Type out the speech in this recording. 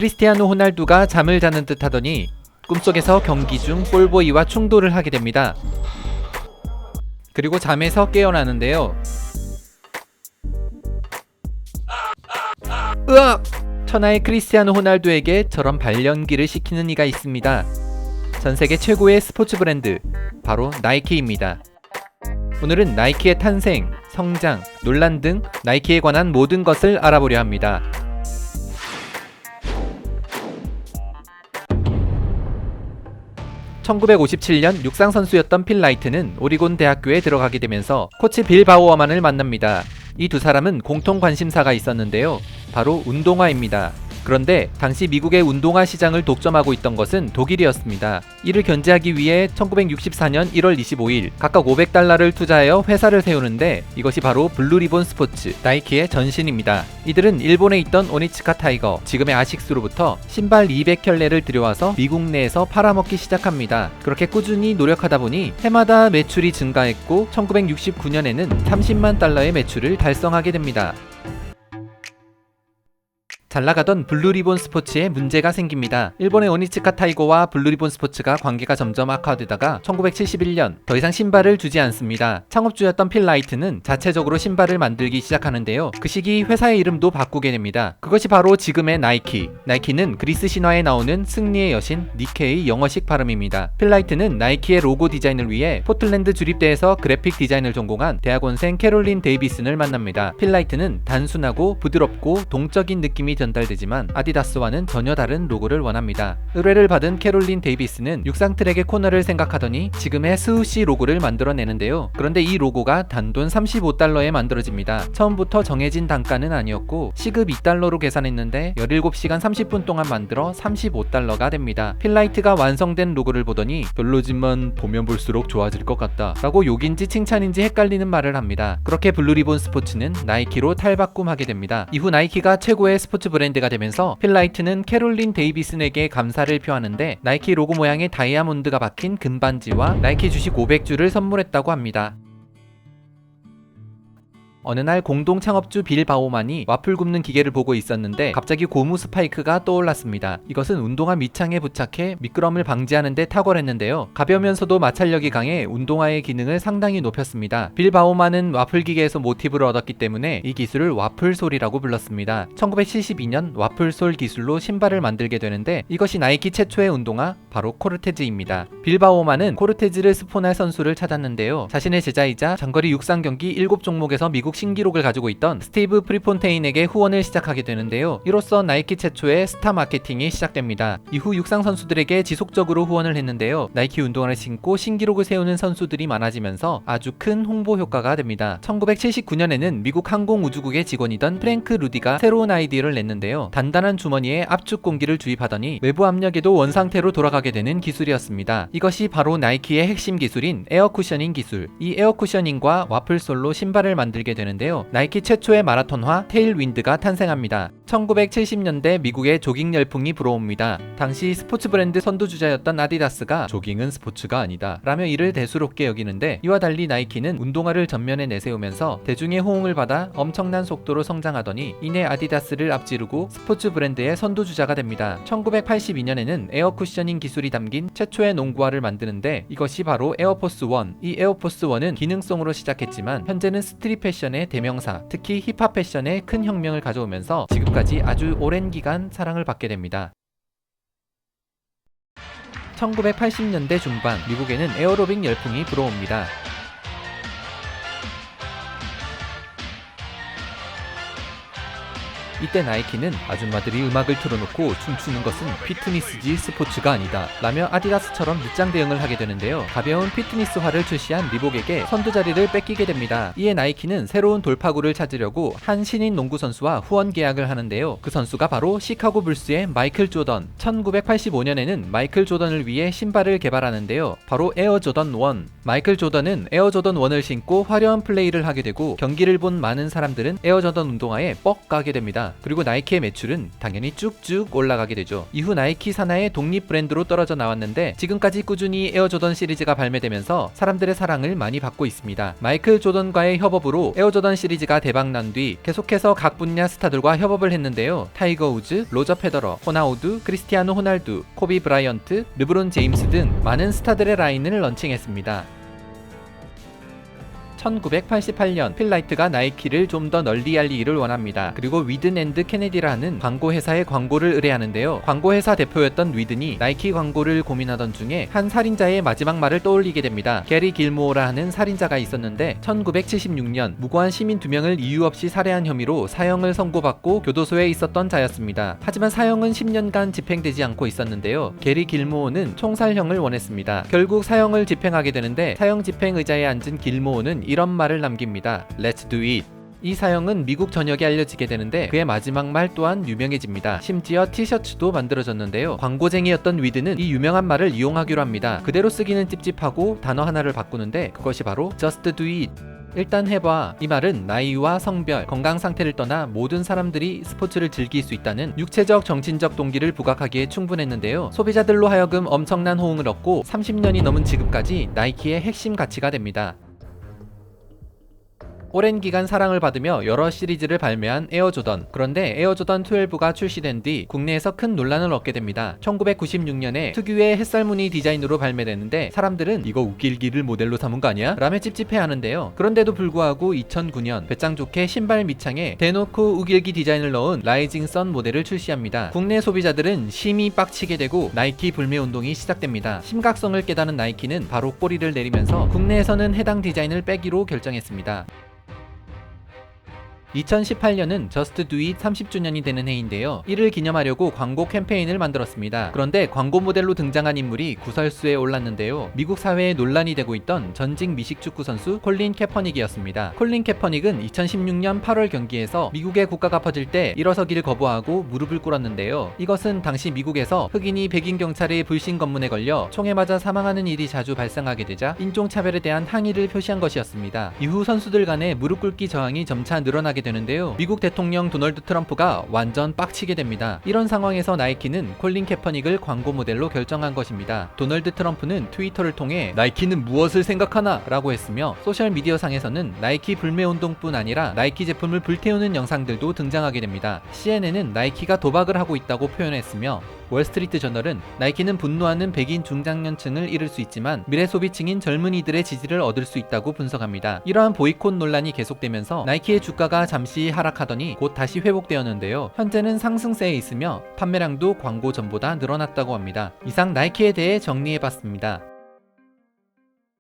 크리스티아노 호날두가 잠을 자는 듯 하더니 꿈속에서 경기 중 볼보이와 충돌을 하게 됩니다. 그리고 잠에서 깨어나는데요. 으악! 천하의 크리스티아노 호날두에게 저런 발연기를 시키는 이가 있습니다. 전세계 최고의 스포츠 브랜드, 바로 나이키입니다. 오늘은 나이키의 탄생, 성장, 논란 등 나이키에 관한 모든 것을 알아보려 합니다. (1957년) 육상 선수였던 필 라이트는 오리곤 대학교에 들어가게 되면서 코치 빌 바우어만을 만납니다. 이 두 사람은 공통 관심사가 있었는데요. 바로 운동화입니다. 그런데 당시 미국의 운동화 시장을 독점하고 있던 것은 독일이었습니다. 이를 견제하기 위해 1964년 1월 25일 각각 $500를 투자하여 회사를 세우는데 이것이 바로 블루리본 스포츠, 나이키의 전신입니다. 이들은 일본에 있던 오니츠카 타이거, 지금의 아식스로부터 신발 200켤레를 들여와서 미국 내에서 팔아먹기 시작합니다. 그렇게 꾸준히 노력하다 보니 해마다 매출이 증가했고 1969년에는 $30만 매출을 달성하게 됩니다. 잘나가던 블루리본 스포츠에 문제가 생깁니다. 일본의 오니츠카 타이거와 블루리본 스포츠가 관계가 점점 악화되다가 1971년 더 이상 신발을 주지 않습니다. 창업주였던 필 라이트는 자체적으로 신발을 만들기 시작하는데요. 그 시기 회사의 이름도 바꾸게 됩니다. 그것이 바로 지금의 나이키. 나이키는 그리스 신화에 나오는 승리의 여신 니케의 영어식 발음입니다. 필 라이트는 나이키의 로고 디자인을 위해 포틀랜드 주립대에서 그래픽 디자인을 전공한 대학원생 캐롤린 데이비슨을 만납니다. 필 라이트는 단순하고 부드럽고 동적인 느낌이 전달되지만 아디다스와는 전혀 다른 로고를 원합니다. 의뢰를 받은 캐롤린 데이비스는 육상 트랙의 코너를 생각하더니 지금의 스우시 로고를 만들어내는데요. 그런데 이 로고가 단돈 $35에 만들어집니다. 처음부터 정해진 단가는 아니었고 시급 $2로 계산했는데 17시간 30분 동안 만들어 $35가 됩니다. 필라이트가 완성된 로고를 보더니 별로지만 보면 볼수록 좋아질 것 같다 라고 욕인지 칭찬인지 헷갈리는 말을 합니다. 그렇게 블루리본 스포츠는 나이키로 탈바꿈하게 됩니다. 이후 나이키가 최고의 스포츠 브랜드가 되면서 필 라이트는 캐롤린 데이비슨에게 감사를 표하는데 나이키 로고 모양의 다이아몬드가 박힌 금반지와 나이키 주식 500주를 선물했다고 합니다. 어느 날 공동 창업주 빌 바우만이 와플 굽는 기계를 보고 있었는데 갑자기 고무 스파이크가 떠올랐습니다. 이것은 운동화 밑창에 부착해 미끄럼을 방지하는 데 탁월했는데요. 가벼우면서도 마찰력이 강해 운동화의 기능을 상당히 높였습니다. 빌 바우만은 와플 기계에서 모티브를 얻었기 때문에 이 기술을 와플솔이라고 불렀습니다. 1972년 와플솔 기술로 신발을 만들게 되는데 이것이 나이키 최초의 운동화, 바로 코르테즈입니다. 빌 바우만은 코르테즈를 스폰할 선수를 찾았는데요. 자신의 제자이자 장거리 육상 경기 7종목에서 미국 신기록을 가지고 있던 스티브 프리폰테인에게 후원을 시작하게 되는데요. 이로써 나이키 최초의 스타 마케팅이 시작됩니다. 이후 육상 선수들에게 지속적으로 후원을 했는데요. 나이키 운동화를 신고 신기록을 세우는 선수들이 많아지면서 아주 큰 홍보 효과가 됩니다. 1979년에는 미국 항공우주국의 직원이던 프랭크 루디가 새로운 아이디어를 냈는데요. 단단한 주머니에 압축 공기를 주입하더니 외부 압력에도 원상태로 돌아가게 되는 기술이었습니다. 이것이 바로 나이키의 핵심 기술인 에어쿠셔닝 기술. 이 에어쿠셔닝과 와플솔로 신발을 만들게 되는데요. 나이키 최초의 마라톤화 테일윈드가 탄생합니다. 1970년대 미국의 조깅 열풍이 불어옵니다. 당시 스포츠 브랜드 선두주자였던 아디다스가 조깅은 스포츠가 아니다 라며 이를 대수롭게 여기는데 이와 달리 나이키는 운동화를 전면에 내세우면서 대중의 호응을 받아 엄청난 속도로 성장하더니 이내 아디다스를 앞지르고 스포츠 브랜드의 선두주자가 됩니다. 1982년에는 에어쿠셔닝 기술이 담긴 최초의 농구화를 만드는데 이것이 바로 에어포스 1. 이 에어포스 1은 기능성으로 시작했지만 현재는 스트릿 패션의 대명사, 특히 힙합 패션에 큰 혁명을 가져오면서 지금까지 아주 오랜 기간 사랑을 받게 됩니다. 1980년대 중반 미국에는 에어로빅 열풍이 불어옵니다. 이때 나이키는 아줌마들이 음악을 틀어놓고 춤추는 것은 피트니스지 스포츠가 아니다 라며 아디다스처럼 밑장 대응을 하게 되는데요. 가벼운 피트니스화를 출시한 리복에게 선두 자리를 뺏기게 됩니다. 이에 나이키는 새로운 돌파구를 찾으려고 한 신인 농구 선수와 후원 계약을 하는데요. 그 선수가 바로 시카고 불스의 마이클 조던. 1985년에는 마이클 조던을 위해 신발을 개발하는데요. 바로 에어 조던 1. 마이클 조던은 에어 조던 1을 신고 화려한 플레이를 하게 되고 경기를 본 많은 사람들은 에어 조던 운동화에 뻑 가게 됩니다. 됩니다. 그리고 나이키의 매출은 당연히 쭉쭉 올라가게 되죠. 이후 나이키 산하의 독립 브랜드로 떨어져 나왔는데 지금까지 꾸준히 에어조던 시리즈가 발매되면서 사람들의 사랑을 많이 받고 있습니다. 마이클 조던과의 협업으로 에어조던 시리즈가 대박난 뒤 계속해서 각 분야 스타들과 협업을 했는데요. 타이거 우즈, 로저 페더러, 호나우두, 크리스티아노 호날두, 코비 브라이언트, 르브론 제임스 등 많은 스타들의 라인을 런칭했습니다. 1988년 필라이트가 나이키를 좀 더 널리 알리기를 원합니다. 그리고 위든 앤드 케네디라는 광고 회사에 광고를 의뢰하는데요. 광고 회사 대표였던 위든이 나이키 광고를 고민하던 중에 한 살인자의 마지막 말을 떠올리게 됩니다. 게리 길모어라 하는 살인자가 있었는데 1976년 무고한 시민 2명을 이유 없이 살해한 혐의로 사형을 선고받고 교도소에 있었던 자였습니다. 하지만 사형은 10년간 집행되지 않고 있었는데요. 게리 길모어는 총살형을 원했습니다. 결국 사형을 집행하게 되는데 사형 집행 의자에 앉은 길모어는 이런 말을 남깁니다. Let's do it. 이 사형은 미국 전역에 알려지게 되는데 그의 마지막 말 또한 유명해집니다. 심지어 티셔츠도 만들어졌는데요. 광고쟁이였던 위드는 이 유명한 말을 이용하기로 합니다. 그대로 쓰기는 찝찝하고 단어 하나를 바꾸는데 그것이 바로 Just do it. 일단 해봐. 이 말은 나이와 성별, 건강 상태를 떠나 모든 사람들이 스포츠를 즐길 수 있다는 육체적, 정신적 동기를 부각하기에 충분했는데요. 소비자들로 하여금 엄청난 호응을 얻고 30년이 넘은 지금까지 나이키의 핵심 가치가 됩니다. 오랜 기간 사랑을 받으며 여러 시리즈를 발매한 에어조던. 그런데 에어조던 12가 출시된 뒤 국내에서 큰 논란을 얻게 됩니다. 1996년에 특유의 햇살무늬 디자인으로 발매되는데 사람들은 이거 웃길기를 모델로 삼은 거 아니야? 라며 찝찝해하는데요. 그런데도 불구하고 2009년 배짱 좋게 신발 밑창에 대놓고 우길기 디자인을 넣은 라이징 선 모델을 출시합니다. 국내 소비자들은 심히 빡치게 되고 나이키 불매 운동이 시작됩니다. 심각성을 깨닫는 나이키는 바로 꼬리를 내리면서 국내에서는 해당 디자인을 빼기로 결정했습니다. 2018년은 Just Do It 30주년이 되는 해인데요. 이를 기념하려고 광고 캠페인을 만들었습니다. 그런데 광고 모델로 등장한 인물이 구설수에 올랐는데요. 미국 사회에 논란이 되고 있던 전직 미식 축구 선수 콜린 캐퍼닉이었습니다. 콜린 캐퍼닉은 2016년 8월 경기에서 미국의 국가가 퍼질 때 일어서기를 거부하고 무릎을 꿇었는데요. 이것은 당시 미국에서 흑인이 백인 경찰의 불신 검문에 걸려 총에 맞아 사망하는 일이 자주 발생하게 되자 인종차별에 대한 항의를 표시한 것이었습니다. 이후 선수들 간의 무릎 꿇기 저항이 점차 늘어나게 되는데요. 미국 대통령 도널드 트럼프가 완전 빡치게 됩니다. 이런 상황에서 나이키는 콜린 캐퍼닉을 광고 모델로 결정한 것입니다. 도널드 트럼프는 트위터를 통해 나이키는 무엇을 생각하나? 라고 했으며 소셜미디어 상에서는 나이키 불매 운동뿐 아니라 나이키 제품을 불태우는 영상들도 등장하게 됩니다. CNN은 나이키가 도박을 하고 있다고 표현했으며 월스트리트 저널은 나이키는 분노하는 백인 중장년층을 잃을 수 있지만 미래 소비층인 젊은이들의 지지를 얻을 수 있다고 분석합니다. 이러한 보이콧 논란이 계속되면서 나이키의 주가가 잠시 하락하더니 곧 다시 회복되었는데요. 현재는 상승세에 있으며 판매량도 광고 전보다 늘어났다고 합니다. 이상 나이키에 대해 정리해봤습니다.